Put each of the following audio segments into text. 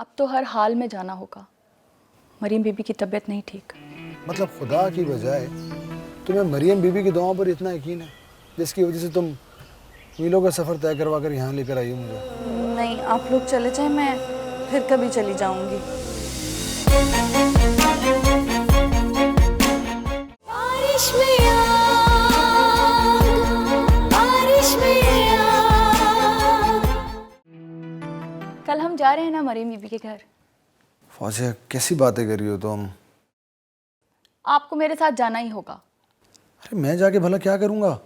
अब तो हर हाल में जाना होगा। मरीम बीबी की तबीयत नहीं ठीक। मतलब खुदा की बजाय तुम्हें मरियम बीबी की दुआओं पर इतना यकीन है जिसकी वजह से तुम मीलों का सफ़र तय करवा कर यहाँ लेकर आई हो मुझे। नहीं, आप लोग चले जाएं, मैं फिर कभी चली जाऊंगी। बारिश में आग, बारिश में आग। कल हम जा रहे हैं ना मरीम बीबी के घर। फौजिया कैसी बातें कर रही हो तुम? आपको मेरे साथ जाना ही होगा। अरे मैं जाके भला क्या करूँगा?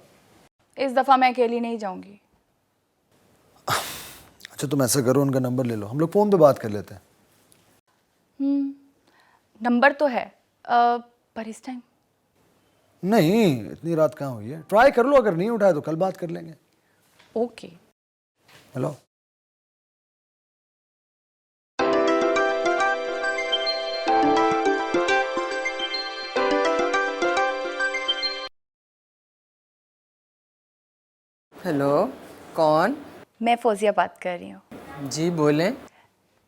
इस दफ़ा मैं अकेली नहीं जाऊंगी। अच्छा तुम ऐसा करो, उनका नंबर ले लो, हम लोग फ़ोन पे बात कर लेते हैं। नंबर तो है पर इस टाइम नहीं, इतनी रात कहाँ हुई है? ट्राई कर लो, अगर नहीं उठाए तो कल बात कर लेंगे। ओके। हेलो। हेलो, कौन? मैं फौजिया बात कर रही हूँ। जी बोलें।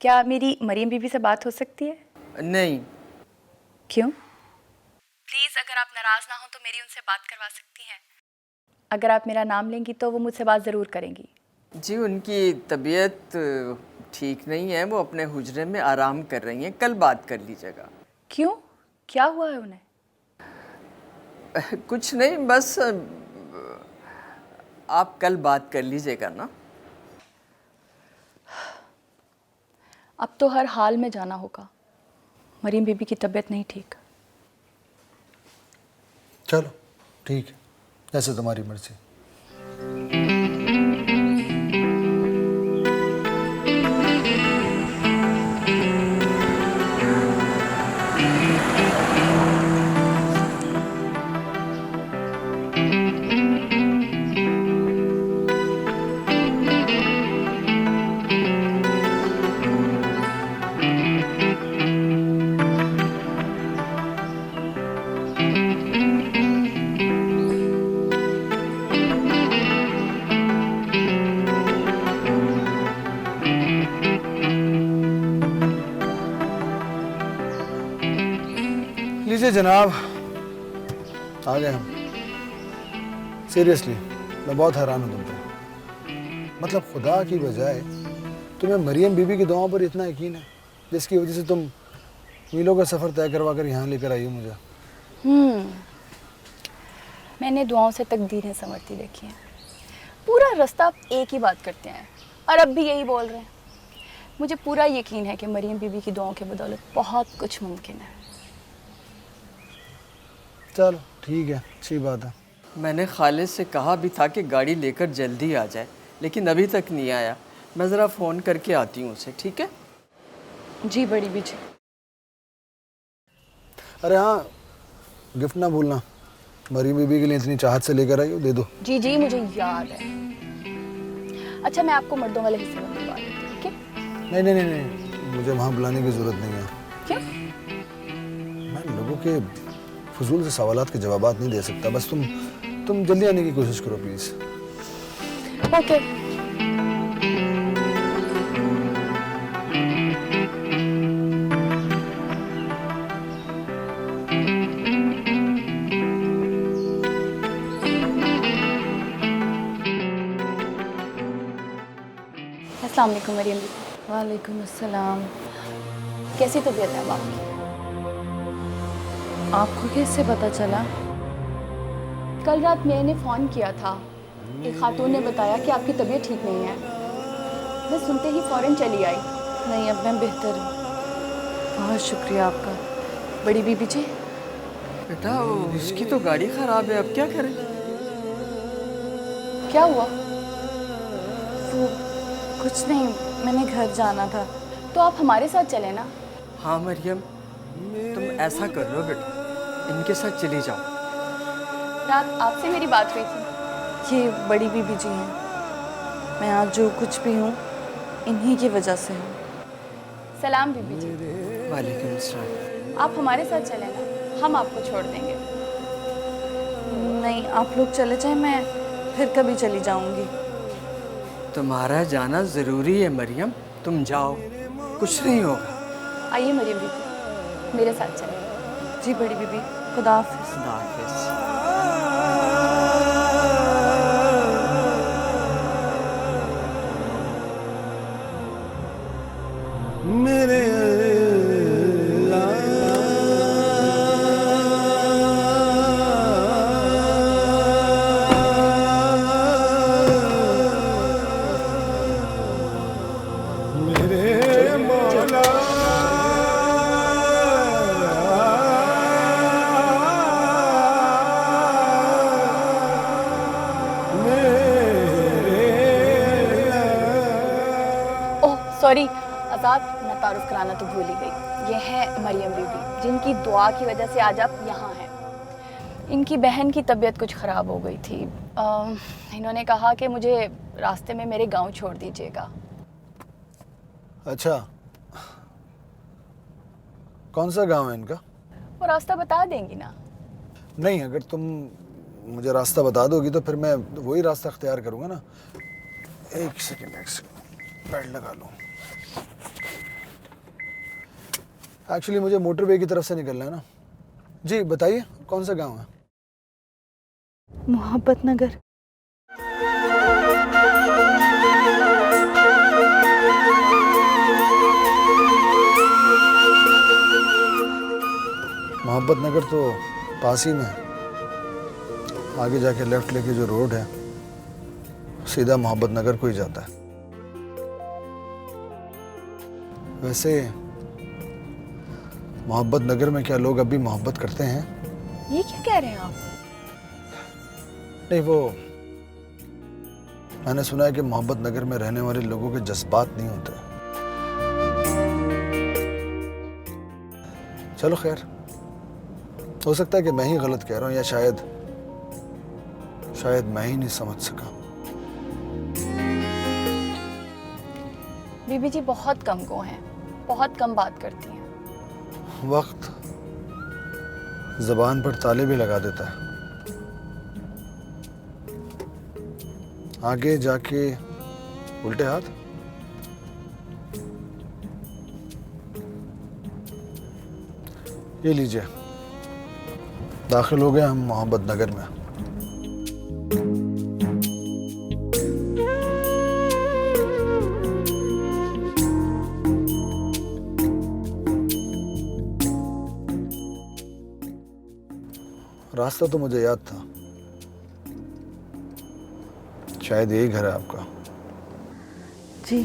क्या मेरी मरीम बीबी से बात हो सकती है? नहीं। क्यों? प्लीज़ अगर आप नाराज़ ना हो तो मेरी उनसे बात करवा सकती हैं। अगर आप मेरा नाम लेंगी तो वो मुझसे बात ज़रूर करेंगी। जी उनकी तबीयत ठीक नहीं है, वो अपने हुजरे में आराम कर रही हैं, कल बात कर लीजिएगा। क्यों? क्या हुआ है उन्हें? कुछ नहीं, बस आप कल बात कर लीजिएगा ना। अब तो हर हाल में जाना होगा। मरीम बीबी की तबीयत नहीं ठीक। चलो ठीक है, जैसे तुम्हारी मर्जी। लीजिए जनाब, आ गए हम। सीरियसली मैं बहुत हैरान हूँ तुम पे। मतलब खुदा की बजाय तुम्हें मरियम बीबी की दुआओं पर इतना यकीन है जिसकी वजह से तुम मीलों का सफ़र तय करवा कर यहाँ लेकर आई हो मुझे। मैंने दुआओं से तकदीरें संवरती देखी हैं। पूरा रास्ता आप एक ही बात करते हैं और अब भी यही बोल रहे हैं। मुझे पूरा यकीन है कि मरियम बीबी की दुआओं के बदौलत बहुत कुछ मुमकिन है। चलो ठीक है, अच्छी बात है। मैंने खालिद से कहा भी था कि गाड़ी लेकर जल्दी आ जाए, लेकिन अभी तक नहीं आया। मैं ज़रा फ़ोन करके आती हूँ उसे, ठीक है? जी बड़ी बीजी। अरे हाँ, गिफ्ट ना भूलना, मरियम बीबी के लिए इतनी चाहत से लेकर आई हो, दे दो। जी जी मुझे याद है। अच्छा मैं आपको मर्दों वाले हिस्से में बुलवा देती हूँ, ठीक है? नहीं नहीं नहीं नहीं, मुझे वहाँ बुलाने की ज़रूरत नहीं है। क्यों? मैं लोगों के फजूल से सवालात के जवाबात नहीं दे सकता। बस तुम जल्दी आने की कोशिश करो प्लीज़। ओके। अस्सलाम वालेकुम मरियम बीबी। वालेकुम अस्सलाम। कैसी तबीयत है अब आपकी? आपको कैसे पता चला? कल रात मैंने फ़ोन किया था, एक खातून ने बताया कि आपकी तबीयत ठीक नहीं है। मैं सुनते ही फ़ौरन चली आई। नहीं, अब मैं बेहतर हूँ। बहुत शुक्रिया आपका। बड़ी बीबी जी, बेटा उसकी तो गाड़ी ख़राब है, अब क्या करें? क्या हुआ? वो कुछ नहीं, मैंने घर जाना था। तो आप हमारे साथ चले ना। हाँ मरियम, तुम ऐसा कर लो बेटा, इनके साथ चली जाओ। रात आपसे मेरी बात हुई थी। ये बड़ी बीबी जी हैं। मैं आज जो कुछ भी हूँ इन्हीं की वजह से हूँ। सलाम बीबी जी। वालेकुम अस्सलाम। आप हमारे साथ चले ना, हम आपको छोड़ देंगे। नहीं, आप लोग चले जाएं, मैं फिर कभी चली जाऊंगी। तुम्हारा जाना ज़रूरी है मरियम, तुम जाओ। कुछ नहीं होगा। आइए मरियम बीबी, मेरे साथ चलें। जी बड़ी बीबी, खुदा हाफिज। खुदा हाफिज। मेरे ओह सॉरी आज़ाद, मैं तारुफ कराना तो भूल ही गई। ये है मरियम बीबी, जिनकी दुआ की वजह से आज आप यहाँ हैं। इनकी बहन की तबीयत कुछ ख़राब हो गई थी। इन्होंने कहा कि मुझे रास्ते में मेरे गांव छोड़ दीजिएगा। अच्छा, कौन सा गांव है इनका? वो रास्ता बता देंगी ना? नहीं, अगर तुम मुझे रास्ता बता दोगी तो फिर मैं वही रास्ता अख्तियार करूंगा ना। एक सेकंड पैड लगा लूं। एक्चुअली मुझे मोटरवे की तरफ से निकलना है ना। जी बताइए, कौन सा गांव है? मोहब्बत नगर। मोहब्बत नगर तो पास ही में है। आगे जाके लेफ्ट लेके जो रोड है सीधा मोहब्बत नगर को ही जाता है। वैसे मोहब्बत नगर में क्या लोग अभी मोहब्बत करते हैं? ये क्या कह रहे हैं आप? नहीं, वो मैंने सुना है कि मोहब्बत नगर में रहने वाले लोगों के जज्बात नहीं होते। चलो खैर, हो सकता है कि मैं ही गलत कह रहा हूँ, या शायद मैं ही नहीं समझ सका। बीबी जी बहुत कम गो हैं, बहुत कम बात करती हैं। वक्त ज़बान पर ताले भी लगा देता है। आगे जाके उल्टे हाथ। ये लीजिए, दाखिल हो गए हम मोहब्बत नगर में। रास्ता तो मुझे याद था, शायद यही घर है आपका। जी